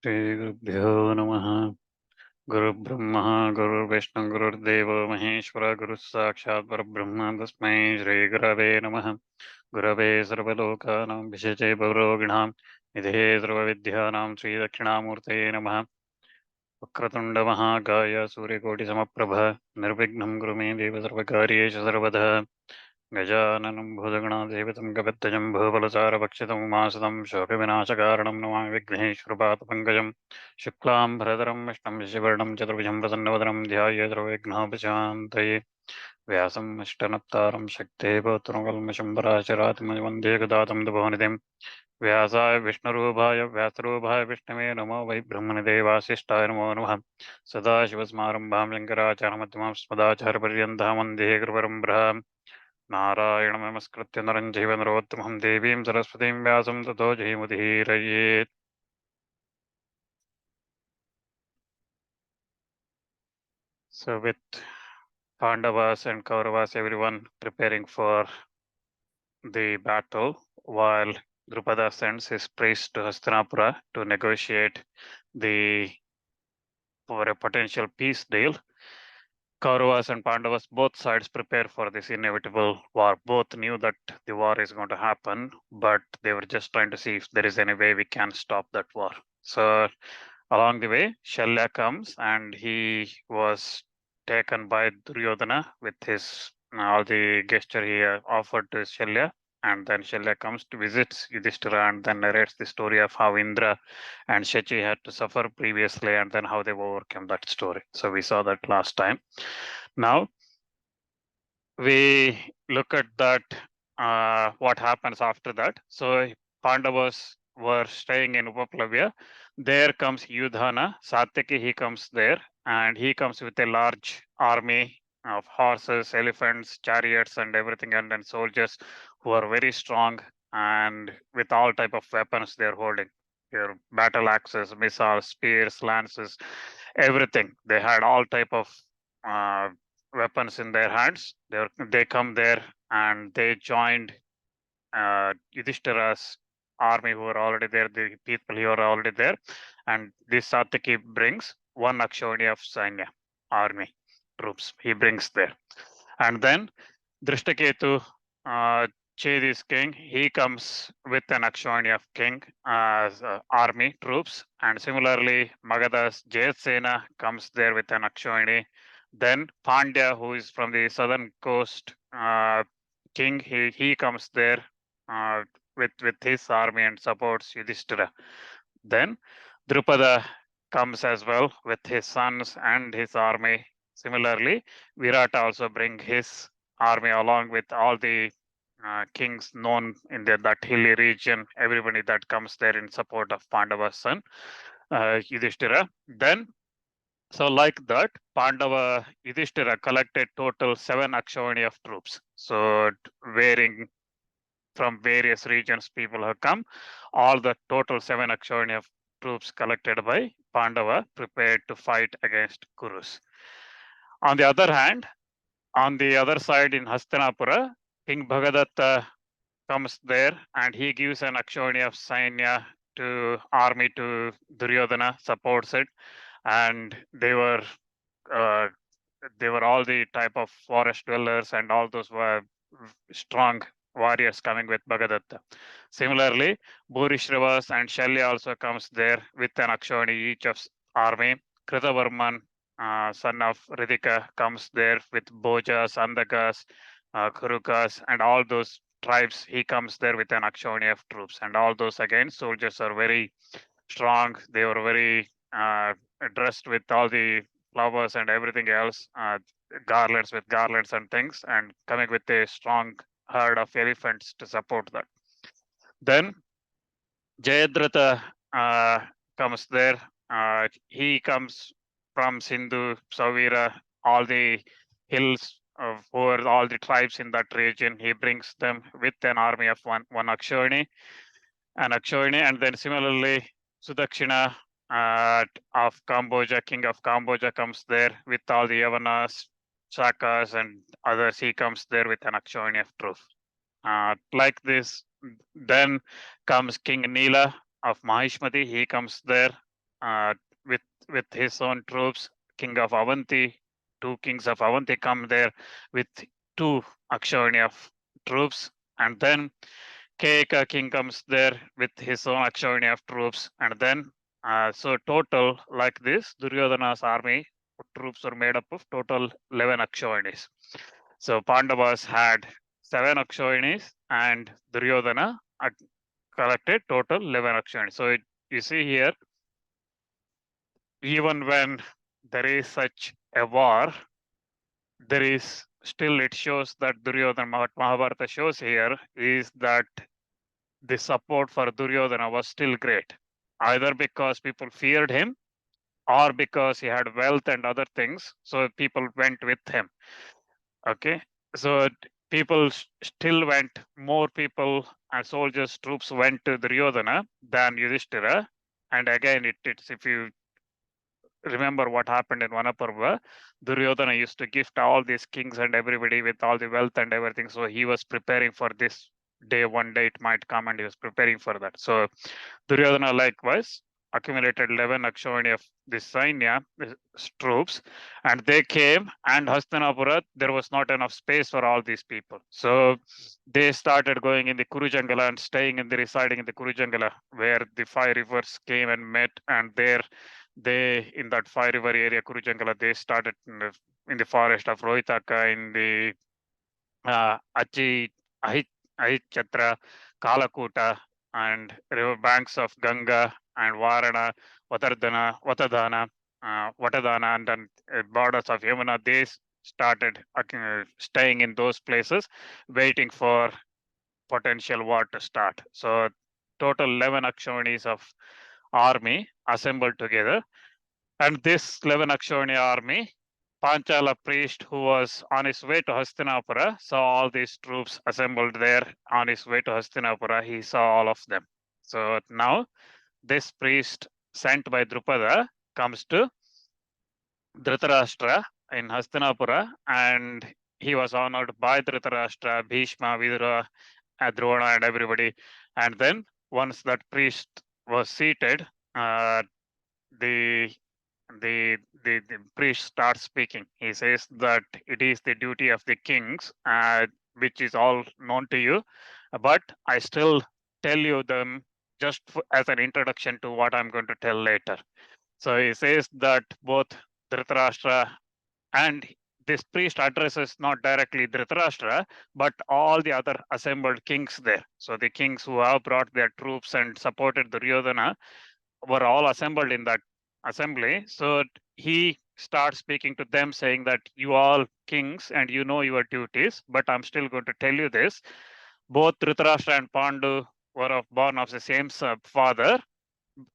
श्रीगुरुभ्यो नमः। गुरुर्ब्रह्मा गुरुर्विष्णु गुरुर्देवो महेश्वर गुरुः साक्षात् परब्रह्म तस्मै श्रीगुरवे नमः। गुरवे सर्वलोकानां विशेषे भवरोगिणां निधये सर्वविद्यानां श्रीदक्षिणामूर्तये नमः। वक्रतुण्डमहाकाय सूर्यकोटिसमप्रभ निर्विघ्नं कुरु मे देव सर्वकार्येषु सर्वदा। गजाननं भूतगणाधिपतं कपित्थजं भूबलसारभक्षितं उमासुतं शोकविनाशकारणं नमामि विघ्नेश्वरपादपङ्कजं शुक्लां भरधरं विष्णुं शशिवर्णं चतुर्भुजं प्रसन्नवदनं ध्यायेत् सर्वविघ्नोपशान्तये। व्यासम् अष्टनप्तारं शक्तेः पौत्रकल्मषं पराशरात्मज वन्दे गदातं भुवनिधिं। व्यासाय विष्णुरूपाय व्यासरूपाय विष्णवे नमो वै ब्रह्मनिधे वासिष्ठाय नमो नमः। सदाशिवसमारम्भां शङ्कराचार्यमध्यमां अस्मदाचार्यपर्यन्तां वन्दे गुरुपरम्पराम्। नारायणं नमस्कृत्य नरं चैव नरोत्तमं देवीं सरस्वतीं व्यासं ततो जयमुदीरयेत्। So with Pandavas and Kauravas, everyone preparing for the battle, while Drupada sends his priest to Hastinapura to negotiate for a potential peace deal, Kauravas and Pandavas, both sides prepare for this inevitable war. Both knew that the war is going to happen, but they were just trying to see if there is any way we can stop that war. So along the way, Shalya comes and he was taken by Duryodhana with his all the gesture he offered to Shalya. And then Shalya comes to visit Yudhishthira and then narrates the story of how Indra and Shachi had to suffer previously and then how they overcame that story. So we saw that last time. Now we look at that, what happens after that. So Pandavas were staying in Upaplavya. There comes Yudhana, Satyaki, he comes there, and he comes with a large army of horses, elephants, chariots, and everything, and then soldiers who are very strong and with all type of weapons they're holding. Your battle axes, missiles, spears, lances, everything. They had all type of uh, weapons in their hands. They come there and they joined Yudhishthira's army who are already there, the people who are already there. And this Satyaki brings one Akshoni of Sainya army troops. He brings there. And then Drishtaketu, Chedi's king, he comes with an Akshoni of king army troops. And similarly, Magadha's Jayasena comes there with an Akshoni. Then Pandya, who is from the southern coast, king, he comes there with his army and supports Yudhishthira. Then Drupada comes as well with his sons and his army. Similarly, Virata also bring his army along with all the kings known in that hilly region, everybody that comes there in support of Pandava's son, Yudhishthira. Then, so like that, Pandava Yudhishthira collected total 7 Akshoni of troops. So varying from various regions, people have come. All the total 7 Akshoni of troops collected by Pandava prepared to fight against Kurus. On the other hand, on the other side in Hastinapura, King Bhagadatta comes there and he gives an Akshoni of Sainya to army to Duryodhana, supports it, and they were all the type of forest dwellers and all those were strong warriors coming with Bhagadatta. Similarly, Bhurishrivas and Shalya also comes there with an Akshoni each of army. Kritavarman, son of Ridika, comes there with Bhojas, Andakas, Kurukas, and all those tribes. He comes there with an Akshoni of troops. And all those, again, soldiers are very strong. They were very dressed with all the flowers and everything else, garlands with garlands and things, and coming with a strong herd of elephants to support that. Then Jayadratha comes there. He comes from Sindhu, Savira, all the hills of over all the tribes in that region. He brings them with an army of one Akshoni, and then similarly Sudakshina of Cambodia, king of Cambodia, comes there with all the Yavanas, Shakas, and others. He comes there with an Akshoni of troops. Like this, then comes King Nila of Mahishmati. He comes there with his own troops. King of Avanti, two kings of Avanti come there with two Akshauhini of troops, and then Keka king comes there with his own Akshauhini of troops, and then so total like this, Duryodhana's army troops were made up of total 11 Akshauhinis. So Pandavas had 7 Akshauhinis, and Duryodhana collected total 11 Akshauhinis. So you see here, even when there is such a war, there is still, it shows that Duryodhana, Mahabharata shows here is that the support for Duryodhana was still great, either because people feared him or because he had wealth and other things. So people went with him. Okay. So people still went, more people and soldiers, troops went to Duryodhana than Yudhishthira. And again, it's if you remember what happened in Vanaparva, Duryodhana used to gift all these kings and everybody with all the wealth and everything. So he was preparing for this day, one day it might come, and he was preparing for that. So Duryodhana likewise accumulated 11 Akshauhini of this Sainya troops, and they came, and Hastinapura, there was not enough space for all these people. So they started going in the Kurujangala and staying in the residing in the Kurujangala, where the 5 rivers came and met, and there they in that 5 river area, Kurujangala, they started in the forest of Rohitaka, in the Achi, Ahichatra, Kalakuta, and river banks of Ganga and Varana, Vatadana, Vatadana, and then borders of Yamuna. They started staying in those places, waiting for potential war to start. So total 11 Akshauhinis of army assembled together. And this 11 Akshauhini army, Panchala priest who was on his way to Hastinapura saw all these troops assembled there on his way to Hastinapura. He saw all of them. So now this priest sent by Drupada comes to Dhritarashtra in Hastinapura, and he was honored by Dhritarashtra, Bhishma, Vidura, Drona, and everybody. And then once that priest was seated, the the priest starts speaking. He says that it is the duty of the kings, which is all known to you, but I still tell you them just as an introduction to what I'm going to tell later. So he says that both Dhritarashtra and this priest addresses not directly Dhritarashtra, but all the other assembled kings there. So the kings who have brought their troops and supported Duryodhana were all assembled in that assembly. So he starts speaking to them, saying that you all kings and you know your duties, but I'm still going to tell you this. Both Dhritarashtra and Pandu were born of the same father.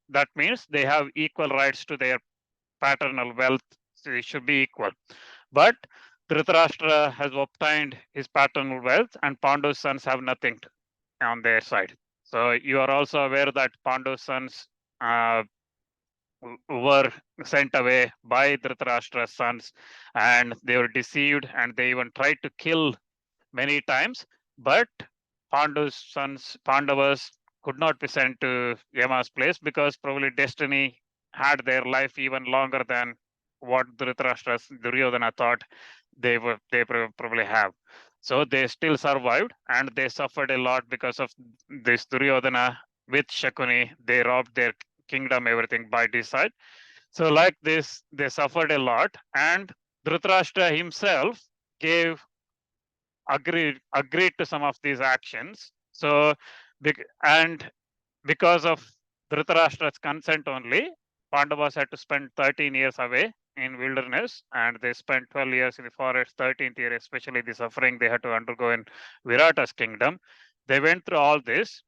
That means they have equal rights to their paternal wealth. So they should be equal. But Dhritarashtra has obtained his paternal wealth, and Pandu's sons have nothing on their side. So you are also aware that Pandu's sons were sent away by Dhritarashtra's sons, and they were deceived, and they even tried to kill many times. But Pandu's sons, Pandavas, could not be sent to Yama's place because probably destiny had their life even longer than what Dhritarashtra's Duryodhana thought they probably have. So they still survived, and they suffered a lot because of this Duryodhana with Shakuni. They robbed their kingdom, everything by decide. So like this, they suffered a lot, and Dhritarashtra himself gave agreed to some of these actions. So and because of Dhritarashtra's consent only, Pandavas had to spend 13 years away in wilderness, and they spent 12 years in the forest. 13th year, especially the suffering they had to undergo in Virata's kingdom. They went through all this.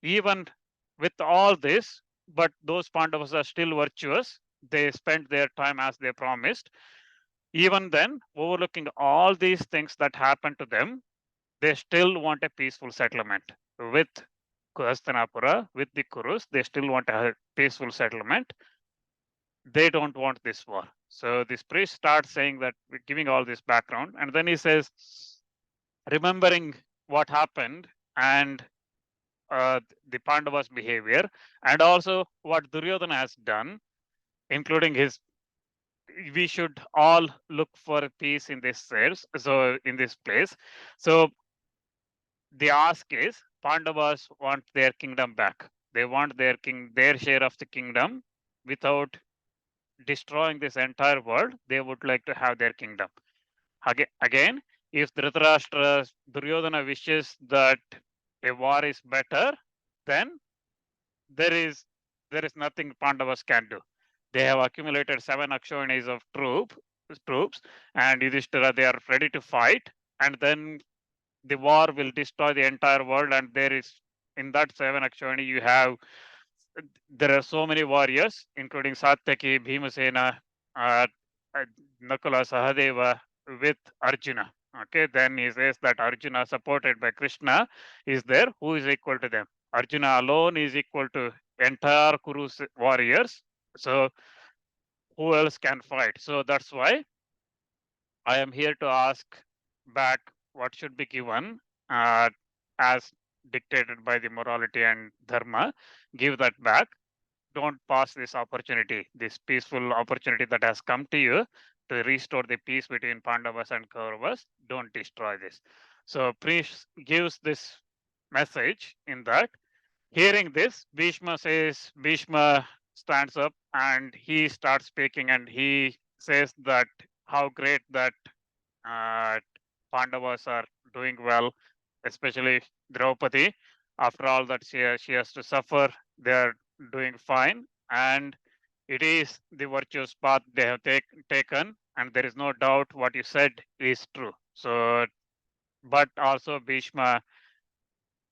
Even with all this, but those Pandavas are still virtuous. They spent their time as they promised. Even then, overlooking all these things that happened to them, they still want a peaceful settlement with Hastinapura, with the Kurus. They still want a peaceful settlement. They don't want this war. So this priest starts saying that, giving all this background, and then he says, remembering what happened and the Pandavas' behavior, and also what Duryodhana has done, including his. We should all look for peace in this sense. So in this place, so the ask is Pandavas want their kingdom back. They want their share of the kingdom without destroying this entire world. They would like to have their kingdom. Again, if Dhritarashtra, Duryodhana wishes that a war is better, then there is there is nothing Pandavas can do. They have accumulated 7 Akshonis of troops, and Yudhishthira, they are ready to fight, and then the war will destroy the entire world. And there is, in that 7 Akshoni, you have, there are so many warriors, including Satyaki, Bhimasena, uh, Nakula, Sahadeva with Arjuna. Okay, then he says that Arjuna, supported by Krishna, is there. Who is equal to them? Arjuna alone is equal to entire Kuru's warriors. So who else can fight? So that's why I am here to ask back what should be given as dictated by the morality and dharma. Give that back. Don't pass this opportunity, this peaceful opportunity that has come to you to restore the peace between Pandavas and Kauravas. Don't destroy this. So priest gives this message in that. Hearing this, Bhishma stands up and he starts speaking, and he says that how great that uh, Pandavas are doing well, especially Draupadi. After all that she has to suffer, they are doing fine, and it is the virtuous path they have taken, and there is no doubt what you said is true. So, but also Bhishma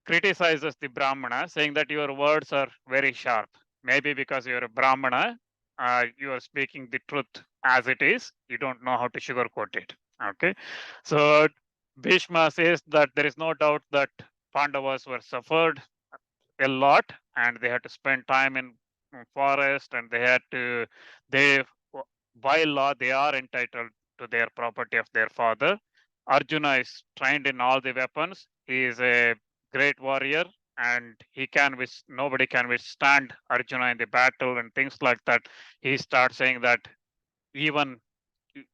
criticizes the Brahmana, saying that your words are very sharp. Maybe because you're a Brahmana, you are speaking the truth as it is. You don't know how to sugarcoat it. Okay. So Bhishma says that there is no doubt that Pandavas were suffered a lot, and they had to spend time in forest, and they by law they are entitled to their property of their father. Arjuna is trained in all the weapons. He is a great warrior, and nobody can withstand Arjuna in the battle and things like that. He starts saying that even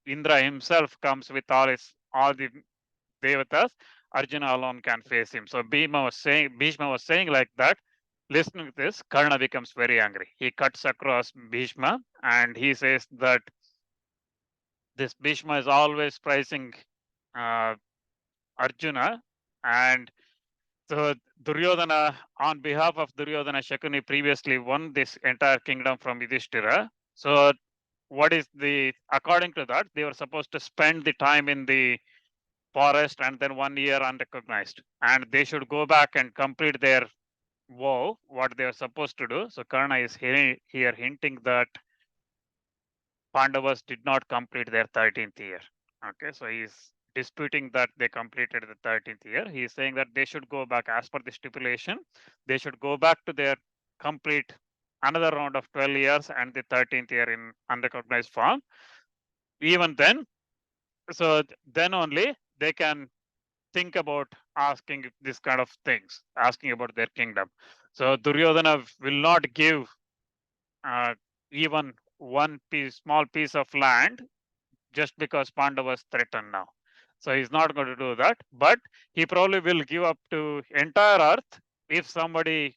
Indra himself comes with all the devatas. Arjuna alone can face him. So Bhishma was saying like that. Listening to this, Karna becomes very angry. He cuts across Bhishma, and he says that this Bhishma is always praising uh, Arjuna, and so Duryodhana, on behalf of Duryodhana, Shakuni previously won this entire kingdom from Yudhishthira. So according to that, they were supposed to spend the time in the forest and then 1 year unrecognized, and they should go back and complete their vow, what they are supposed to do. So Karna is here hinting that Pandavas did not complete their 13th year. Okay, so he's disputing that they completed the 13th year. He is saying that they should go back as per the stipulation. They should go back to their complete another round of 12 years and the 13th year in unrecognized form. Even then, so then only they can think about asking this kind of things, asking about their kingdom. So Duryodhana will not give uh, even small piece of land just because Pandavas threaten now. So he's not going to do that, but he probably will give up to entire earth if somebody,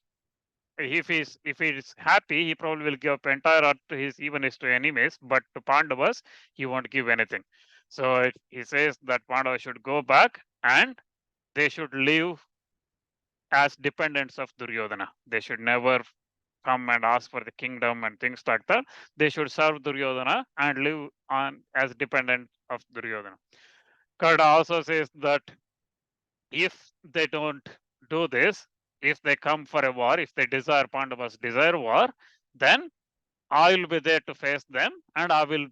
if he is happy, he probably will give up entire earth to his enemies, but to Pandavas, he won't give anything. So he says that Pandavas should go back and they should live as dependents of Duryodhana. They should never come and ask for the kingdom and things like that. They should serve Duryodhana and live on as dependent of Duryodhana. Karna also says that if they don't do this, if they come for a war, if they desire Pandavas desire war, then I will be there to face them and I will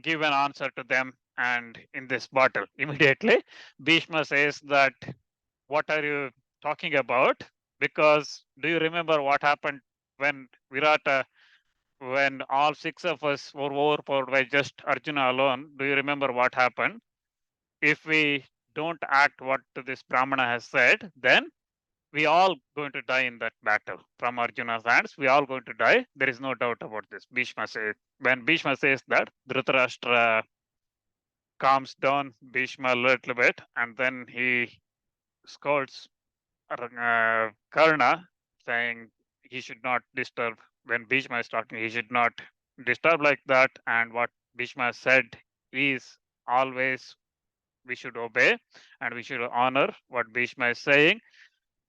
give an answer to them and in this battle. Immediately, Bhishma says that what are you talking about? Because do you remember what happened when Virata, when all 6 of us were overpowered by just Arjuna alone? Do you remember what happened? If we don't act what this Brahmana has said, then we all going to die in that battle. From Arjuna's hands, we all going to die. There is no doubt about this. Bhishma says, when Bhishma says that, Dhritarashtra calms down Bhishma a little bit, and then he scolds Karna, saying he should not disturb. When Bhishma is talking, he should not disturb like that. And what Bhishma said is always we should obey and we should honor what Bhishma is saying.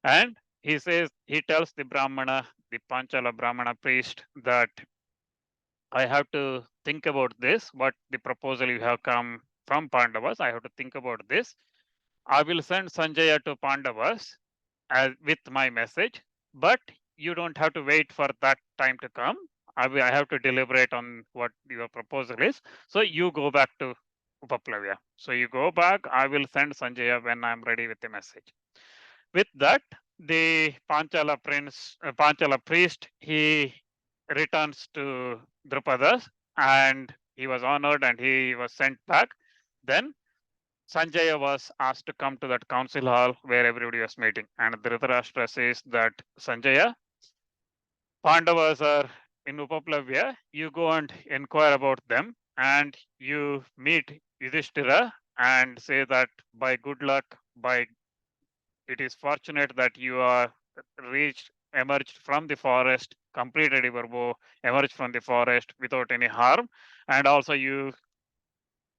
And he says, he tells the Brahmana, the Panchala Brahmana priest, that I have to think about this, what the proposal you have come from Pandavas, I have to think about this. I will send Sanjaya to Pandavas as with my message, but you don't have to wait for that time to come. I have to deliberate on what your proposal is. So you go back to Upaplavya. So you go back. I will send Sanjaya when I'm ready with the message. With that, the Panchala priest, he returns to Drupada and he was honored and he was sent back. Then Sanjaya was asked to come to that council hall where everybody was meeting. And Dhritarashtra says that Sanjaya, Pandavas are in Upaplavya. You go and inquire about them and you meet Yudhishthira and say that by good luck, by it is fortunate that you are emerged from the forest, completed your bow, emerged from the forest without any harm. And also you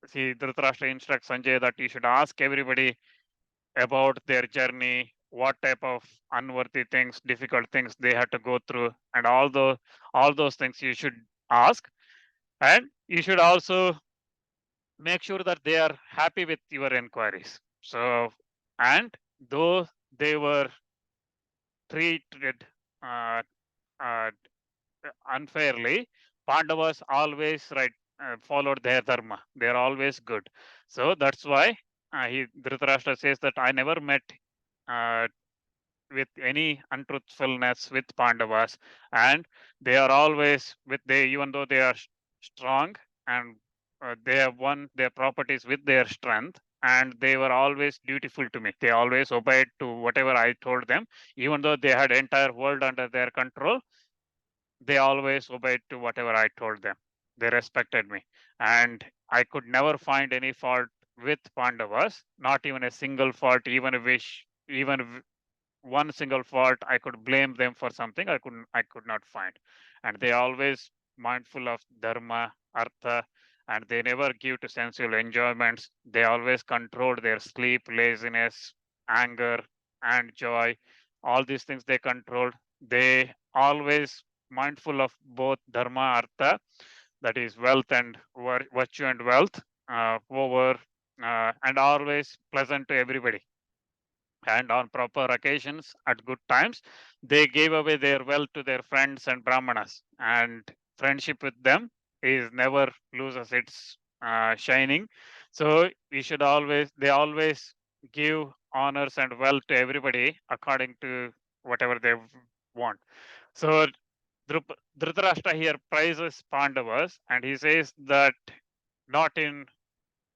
see Dhritarashtra instructs Sanjay that you should ask everybody about their journey, what type of unworthy things, difficult things they had to go through, and all those things you should ask. And you should also make sure that they are happy with your inquiries. So, and though they were treated uh, uh, unfairly, Pandavas always followed their dharma. They are always good. So that's why Dhritarashtra says that I never met uh, with any untruthfulness with Pandavas, and they are always with they even though they are strong and they have won their properties with their strength, and they were always dutiful to me. They always obeyed to whatever I told them, even though they had entire world under their control. They always obeyed to whatever I told them. They respected me, and I could never find any fault with Pandavas, not even a single fault, even one single fault I could blame them for something I could not find. And they always mindful of dharma, artha, and they never give to sensual enjoyments. They always controlled their sleep, laziness, anger, and joy. All these things they controlled. They always mindful of both dharma, artha, that is wealth and virtue and wealth, over and always pleasant to everybody. And on proper occasions, at good times, they gave away their wealth to their friends and brahmanas. And friendship with them is never loses its shining. So we should they always give honors and wealth to everybody according to whatever they want. So Dhritarashtra here praises Pandavas and he says that not in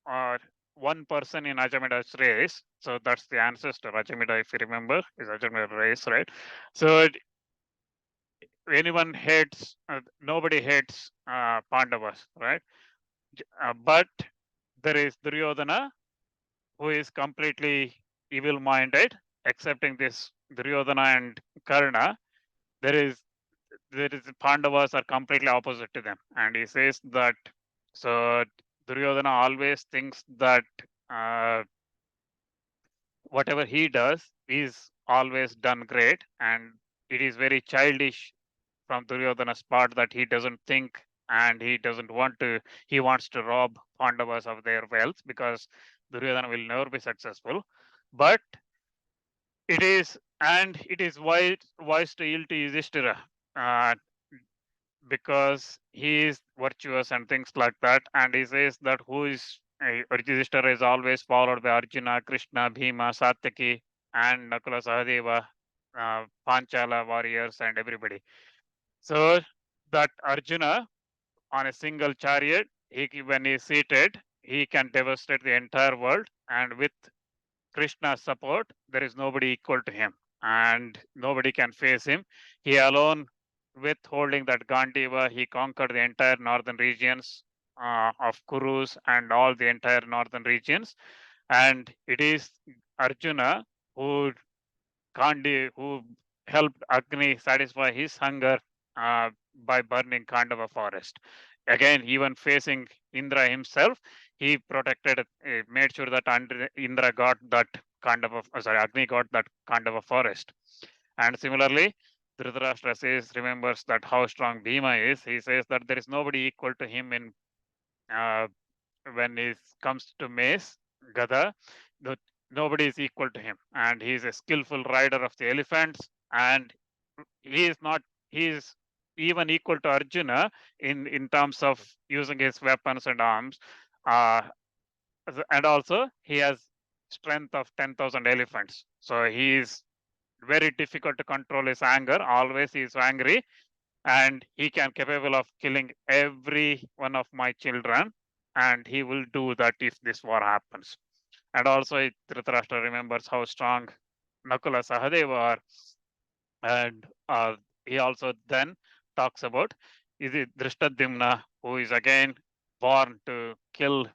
or one person in Ajamida's race. So that's the ancestor. Ajamida, if you remember, is Ajamida race, right? So anyone hates, nobody hates Pandavas, right? But there is Duryodhana, who is completely evil-minded, accepting this Duryodhana and Karna. There is Pandavas are completely opposite to them, and he says that so Duryodhana always thinks that uh, whatever he does is always done great, and it is very childish from Duryodhana's part that he doesn't think and he doesn't want to. He wants to rob Pandavas of their wealth because Duryodhana will never be successful. But it is wise to yield to Yudhishthira. Uh, because he is virtuous and things like that. And he says that Yudhishthira is always followed by Arjuna, Krishna, Bhima, Satyaki, and Nakula, Sahadeva, Panchala warriors, and everybody. So that Arjuna on a single chariot, when he is seated, he can devastate the entire world. And with Krishna's support, there is nobody equal to him. and nobody can face him. He alone, with holding that Gandiva, he conquered the entire northern regions of Kurus and all the entire northern regions. And it is Arjuna who who helped Agni satisfy his hunger by burning Kandava forest. Again, even facing Indra himself, he protected, made sure that Indra got that Agni got that Kandava forest. And similarly, Dhritarashtra remembers that how strong Bhima is. He says that there is nobody equal to him in uh, when it comes to mace, Gada, nobody is equal to him. And he is a skillful rider of the elephants. And he is not, he is even equal to Arjuna in terms of using his weapons and arms. Uh, and also, he has strength of 10,000 elephants. So he is very difficult to control his anger. Always he is angry, and he can capable of killing every one of my children, and he will do that if this war happens. And also Dhritarashtra remembers how strong Nakula Sahadeva are, and he also then talks about is it Drishtadimna, who is again born to kill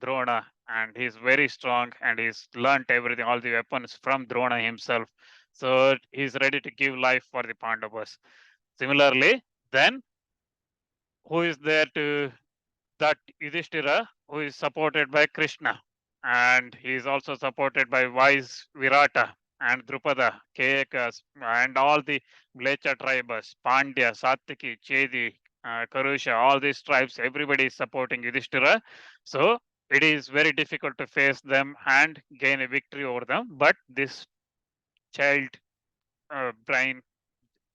Drona, and he's very strong, and he's learnt everything, all the weapons from Drona himself. So he's ready to give life for the Pandavas. Similarly, then who is there to that Yudhishthira, who is supported by Krishna, and he is also supported by wise Virata and Drupada, Keyakas, and all the Mlecha tribes, Pandya, Satyaki, Chedi, Karusha, all these tribes, everybody is supporting Yudhishthira. So it is very difficult to face them and gain a victory over them. But this child brain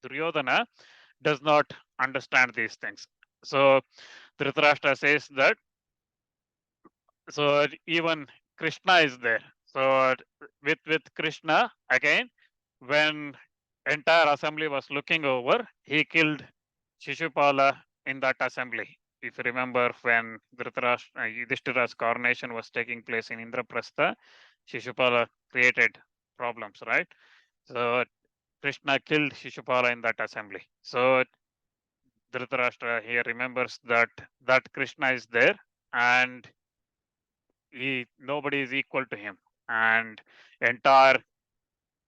Duryodhana does not understand these things. So Dhritarashtra says that so even Krishna is there. So with Krishna again, when entire assembly was looking over, he killed Shishupala in that assembly. If you remember, when Yudhishthira's coronation was taking place in Indraprastha, Shishupala created problems, right? So Krishna killed Shishupala in that assembly. So Dhritarashtra here remembers that Krishna is there, and nobody is equal to him, and entire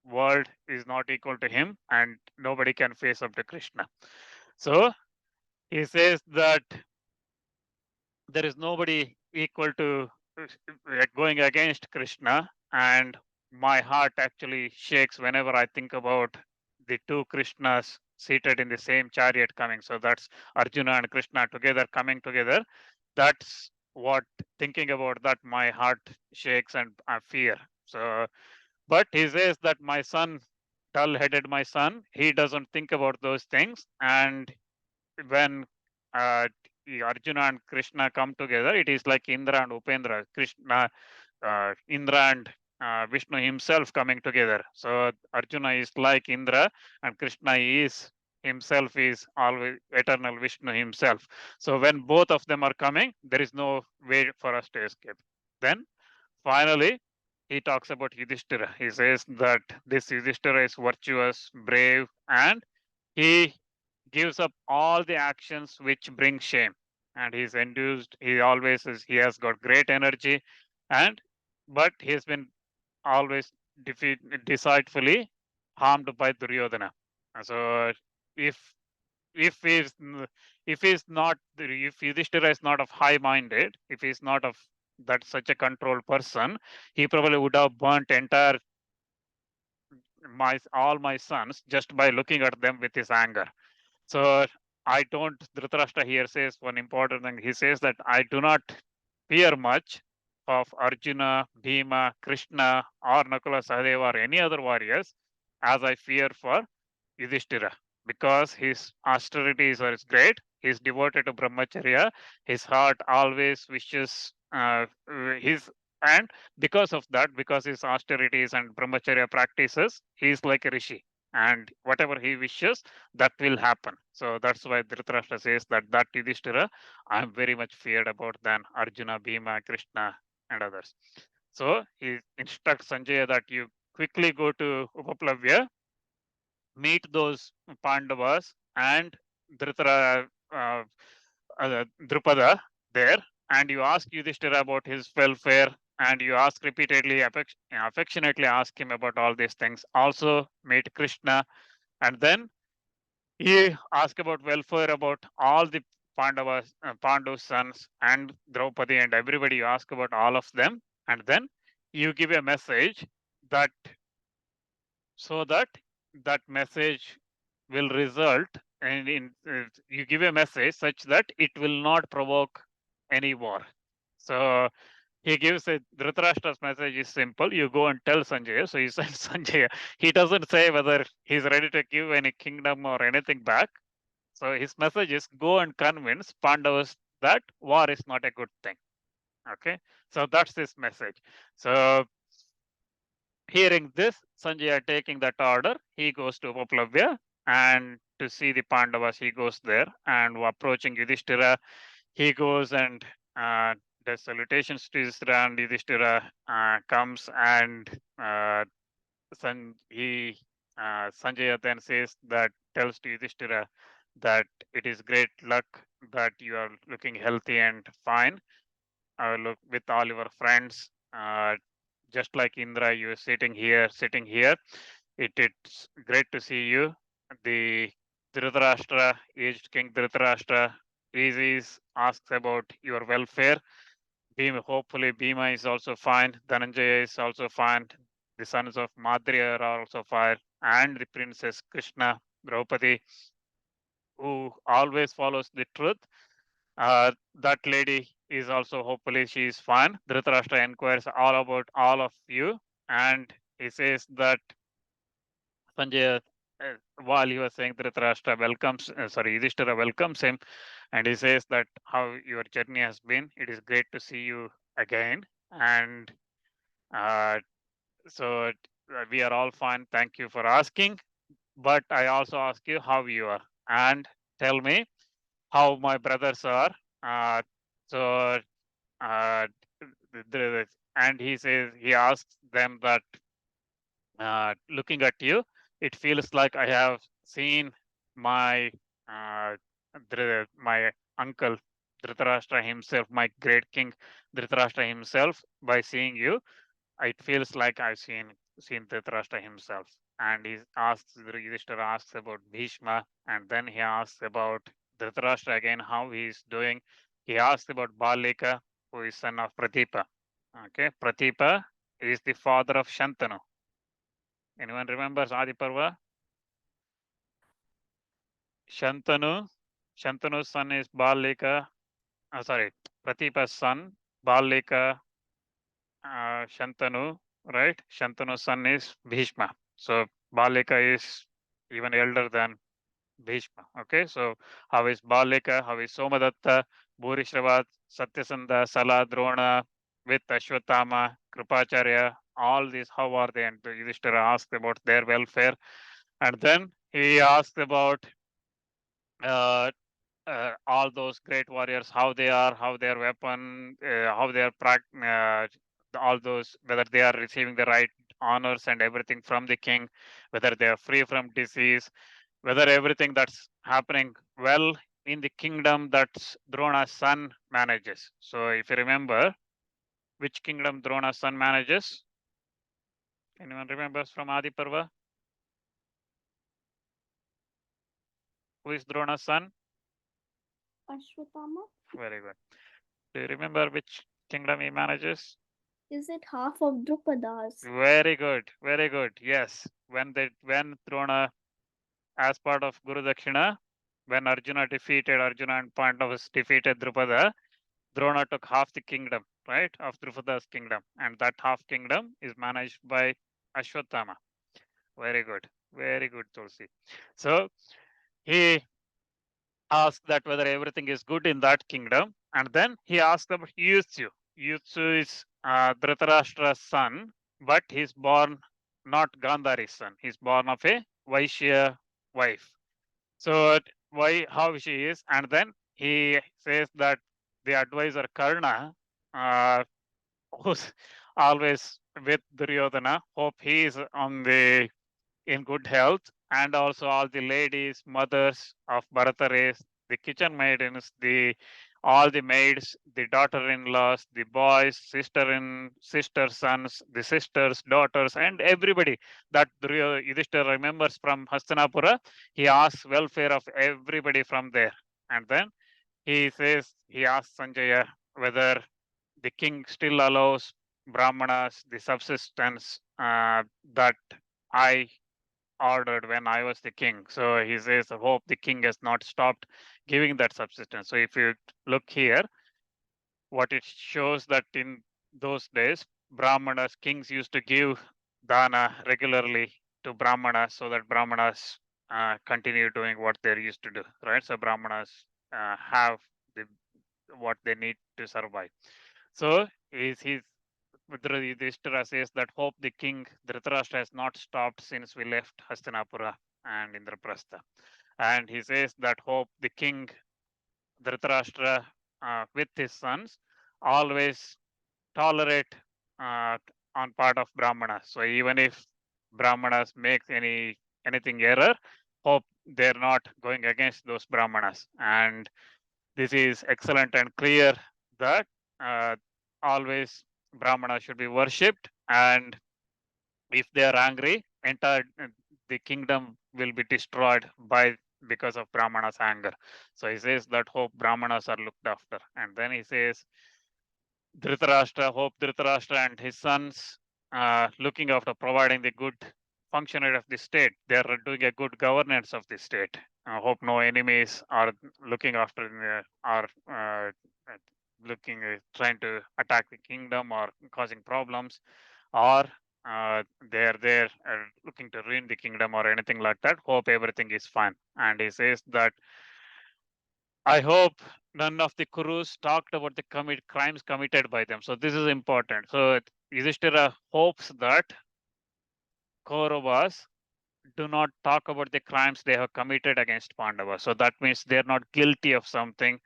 world is not equal to him, and nobody can face up to Krishna. So he says that there is nobody equal to going against Krishna, and my heart actually shakes whenever I think about the two Krishnas seated in the same chariot coming. So that's Arjuna and Krishna together coming together. That's what thinking about that my heart shakes and I fear. So, but he says that my son, dull-headed my son, he doesn't think about those things, and when uh, Arjuna and Krishna come together, it is like Indra and Upendra, Krishna, Indra and Vishnu himself coming together. So Arjuna is like Indra, and Krishna is himself is always eternal Vishnu himself. So when both of them are coming, there is no way for us to escape. Then finally, he talks about Yudhishthira. He says that this Yudhishthira is virtuous, brave, and he gives up all the actions which bring shame, and he's induced, he always is, he has got great energy, and but he has been always decidefully harmed by Duryodhana. So if if he's if he's not if Yudhishthira is not of high minded, if he's not of that such a controlled person, he probably would have burnt entire my all my sons just by looking at them with his anger. So I don't, Dhritarashtra here says one important thing. He says that I do not fear much of Arjuna, Bhima, Krishna, or Nakula Sahadeva or any other warriors as I fear for Yudhishthira, because his austerities are great. He's devoted to brahmacharya. His heart always wishes his and because of that, because his austerities and brahmacharya practices, he is like a rishi. And whatever he wishes, that will happen. So that's why Dhritarashtra says that Yudhishthira I'm very much feared about than Arjuna, Bhima, Krishna, and others. So he instructs Sanjaya that you quickly go to Upaplavya meet those Pandavas and Dhritra, Drupada there, and you ask Yudhishthira about his welfare, and you ask repeatedly, affectionately ask him about all these things. Also meet Krishna, and then he ask about welfare about all the Pandavas, Pandu's sons, and Draupadi, and everybody. You ask about all of them, and then you give a message that so that that message will result and in you give a message such that it will not provoke any war. So he gives a Dhritarashtra's message is simple. You go and tell Sanjaya. So he sends Sanjaya. He doesn't say whether he's ready to give any kingdom or anything back. So his message is go and convince Pandavas that war is not a good thing. Okay. So that's his message. So hearing this, Sanjaya taking that order, he goes to Upaplavya and to see the Pandavas, he goes there and approaching Yudhishthira, he goes and does salutations to Yudhishthira, and Yudhishthira comes and Sanjaya then says that tells to Yudhishthira that it is great luck that you are looking healthy and fine. Look with all your friends. Just like Indra, you are sitting here. It's great to see you. The Dhritarashtra, aged King Dhritarashtra, asks about your welfare. Bhima, hopefully Bhima is also fine. Dhananjaya is also fine. The sons of Madhya are also fine. And the princess Krishna, Draupadi, who always follows the truth. That lady is also hopefully she is fine. Dhritarashtra inquires all about all of you, and he says that Sanjay, while he was saying Dhritarashtra Yudhishthira welcomes him, and he says that how your journey has been. It is great to see you again, and uh, so we are all fine. Thank you for asking. But I also ask you how you are, and tell me how my brothers are. Uh, so uh, and he says he asks them that looking at you, it feels like I have seen my uh, my uncle Dhritarashtra himself, my great king Dhritarashtra himself. By seeing you, it feels like I've seen Dhritarashtra himself. And he asks Yudhishthira asks about Bhishma, and then he asks about Dhritarashtra again, how he is doing. He asks about Balika, who is son of Pratipa. Okay, Pratipa is the father of Shantanu. Anyone remembers Adi Parva? Shantanu. Shantanu's son is Balika. Sorry, Pratipa's son, Balika, Shantanu, right? Shantanu's son is Bhishma. So Balika is even elder than Bhishma. Okay, so how is Balika? How is Somadatta, Bhurishravat, Satyasandha, Sala, Drona, with Ashwatthama, Kripacharya, all these, how are they? And Yudhishthira asked about their welfare. And then he asked about uh, all those great warriors, how they are, how their weapon, how they are all those, whether they are receiving the right honors and everything from the king, whether they are free from disease, whether everything that's happening well in the kingdom that Drona's son manages. So if you remember, which kingdom Drona's son manages? Anyone remembers from Adi Parva? Who is Drona's son? Ashwatthama? Very good. Do you remember which kingdom he manages? Is it half of Drupada's? Very good, very good. Yes, when Drona, as part of Guru Dakshina, when Arjuna and Pandavas defeated Drupada, Drona took half the kingdom, right, of Drupada's kingdom, and that half kingdom is managed by Ashwatthama. Very good, Tulsi. So he asked that whether everything is good in that kingdom, and then he asked about Yutsu. Yutsu is Dhritarashtra's son, but he's born not Gandhari's son. He's born of a Vaishya wife. So why how she is, and then he says that the advisor Karna, uh, who's always with Duryodhana, hope he is on the in good health, and also all the ladies, mothers of Bharata race, the kitchen maidens, the all the maids, the daughter-in-laws, the boys, sister sons, the sisters, daughters, and everybody that Yudhishthira remembers from Hastinapura. He asks welfare of everybody from there, and then he asks Sanjaya whether the king still allows brahmanas the subsistence that I ordered when I was the king. So he says, I hope the king has not stopped giving that subsistence. So if you look here, what it shows that in those days, brahmanas, kings used to give dana regularly to brahmanas so that brahmanas continue doing what they used to do, right? So brahmanas have the what they need to survive. So he's Yudhishthira says that hope the king Dhritarashtra has not stopped since we left Hastinapura and Indraprastha. And he says that hope the king Dhritarashtra with his sons always tolerate uh, on part of Brahmanas. So even if Brahmanas makes anything error, hope they're not going against those Brahmanas. And this is excellent and clear that uh, always Brahmana should be worshipped, and if they are angry, entire the kingdom will be destroyed by because of Brahmana's anger. So he says that hope Brahmanas are looked after, and then he says hope Dhritarashtra and his sons looking after providing the good functionary of the state. They are doing a good governance of the state. I hope no enemies are looking after are looking trying to attack the kingdom or causing problems, or they are there looking to ruin the kingdom or anything like that. Hope everything is fine. And he says that I hope none of the Kurus talked about the crimes committed by them. So this is important. So Yudhishthira hopes that Kauravas do not talk about the crimes they have committed against Pandava. So that means they're not guilty of something.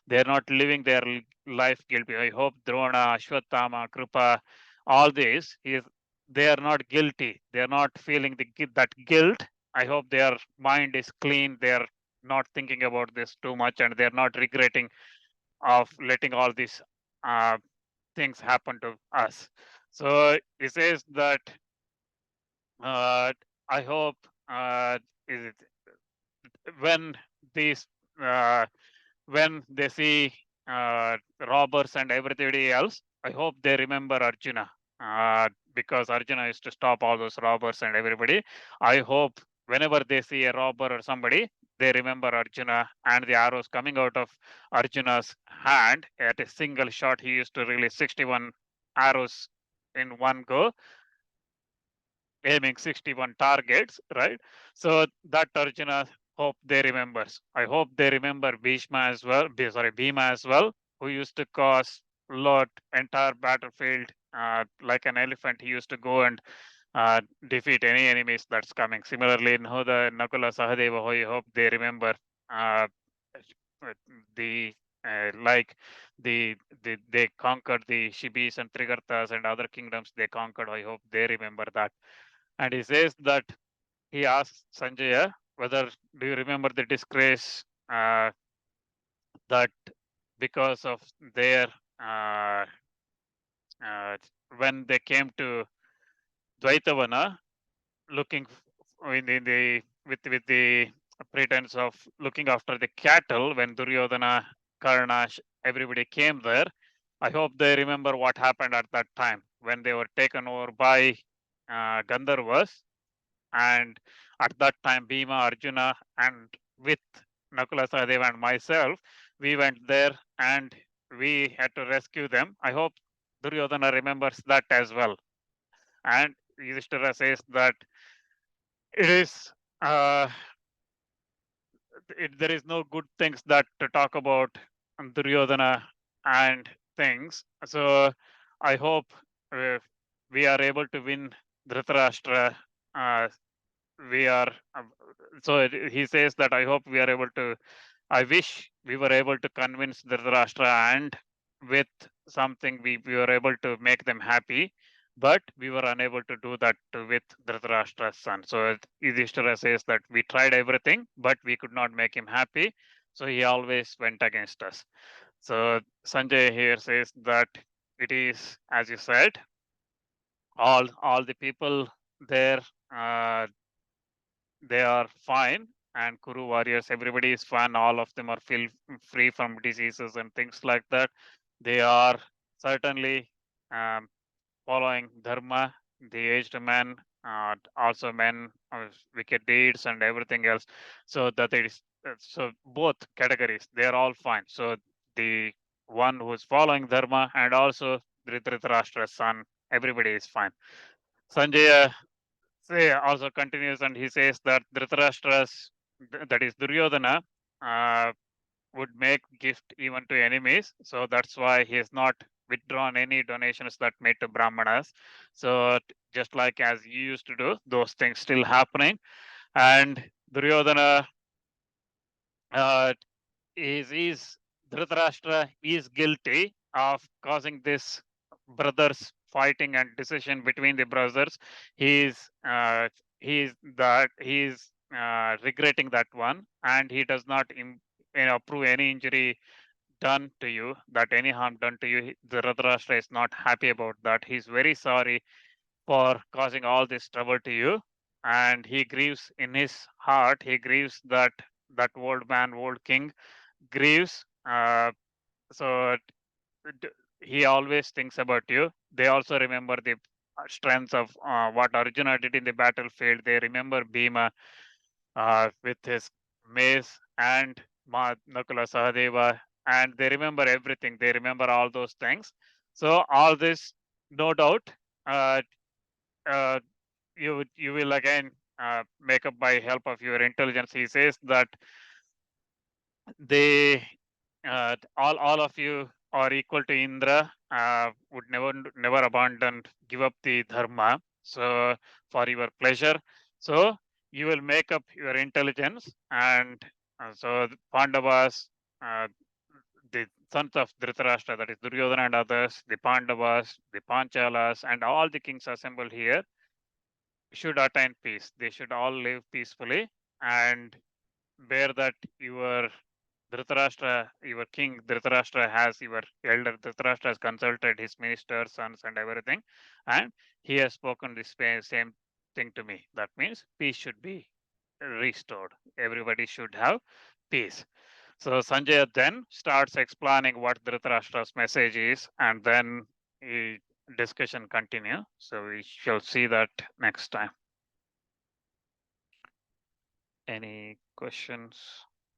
They're not living their life guilty. I hope Drona, Ashwatthama, Krupa, all these is they are not guilty. They are not feeling that guilt. I hope their mind is clean. They are not thinking about this too much, and they're not regretting of letting all these uh, things happen to us. So he says that uh, I hope is it when these uh, when they see robbers and everybody else, I hope they remember Arjuna because Arjuna used to stop all those robbers and everybody. I hope whenever they see a robber or somebody, they remember Arjuna and the arrows coming out of Arjuna's hand at a single shot. He used to release 61 arrows in one go, aiming 61 targets, right? So that Arjuna hope they remembers. I hope they remember Bhishma as well, Bhima as well, who used to cause lot entire battlefield like an elephant. He used to go and defeat any enemies that's coming. Similarly, in Hoda, Nakula, Sahadeva, I hope they remember uh, the like they conquered the Shibis and Trigartas and other kingdoms they conquered. I hope they remember that. And he says that he asks Sanjaya whether do you remember the disgrace that because of their uh, uh, when they came to Dvaitavana, looking in the with the pretense of looking after the cattle when Duryodhana, Karna, everybody came there. I hope they remember what happened at that time when they were taken over by Gandharvas. And at that time, Bhima, Arjuna, and with Nakula Sahadeva and myself, we went there and we had to rescue them. I hope Duryodhana remembers that as well. And Yudhishthira says that it is there is no good things that to talk about Duryodhana and things. So I hope uh, we are able to win Dhritarashtra. We are so he says that I hope we are able to. I wish we were able to convince Dhritarashtra and with something we were able to make them happy. but we were unable to do that with Dhritarashtra's son. So Yudhishthira says that we tried everything, but we could not make him happy. So he always went against us. So Sanjay here says that it is, as you said, all the people there, uh, they are fine, and Kuru warriors, everybody is fine. All of them are feel free from diseases and things like that. They are certainly um, following dharma, the aged men, also men of wicked deeds and everything else. So that it is, so both categories, they are all fine. So the one who is following dharma and also Dhritarashtra's son, everybody is fine. Sanjaya also continues and he says that Dhritarashtra's, that is Duryodhana, uh, would make gift even to enemies. So that's why he has not withdrawn any donations that made to Brahmanas. So just like as you used to do, those things still happening. And Duryodhana uh, is Dhritarashtra is guilty of causing this brothers fighting and decision between the brothers. He's he's regretting that one, and he does not prove any injury done to you, that any harm done to you. Dhritarashtra is not happy about that. He's very sorry for causing all this trouble to you, and he grieves in his heart. He grieves that that old man, old king, grieves. So d- he always thinks about you. They also remember the strengths of what Arjuna did in the battlefield. They remember Bhima with his mace and Nakula Sahadeva, and they remember everything. They remember all those things. So all this, no doubt, uh, uh, you will again make up by help of your intelligence. He says that they all of you are equal to Indra, would never abandon, give up the dharma. So for your pleasure, so you will make up your intelligence, and so the Pandavas, uh, the sons of Dhritarashtra, that is Duryodhana and others, the Pandavas, the Panchalas, and all the kings assembled here should attain peace. They should all live peacefully and bear that your Dhritarashtra, your king Dhritarashtra has, your elder Dhritarashtra has consulted his ministers, sons, and everything, and he has spoken this same thing to me. That means peace should be restored. Everybody should have peace. So Sanjay then starts explaining what Dhritarashtra's message is, and then discussion continue. So we shall see that next time. Any questions?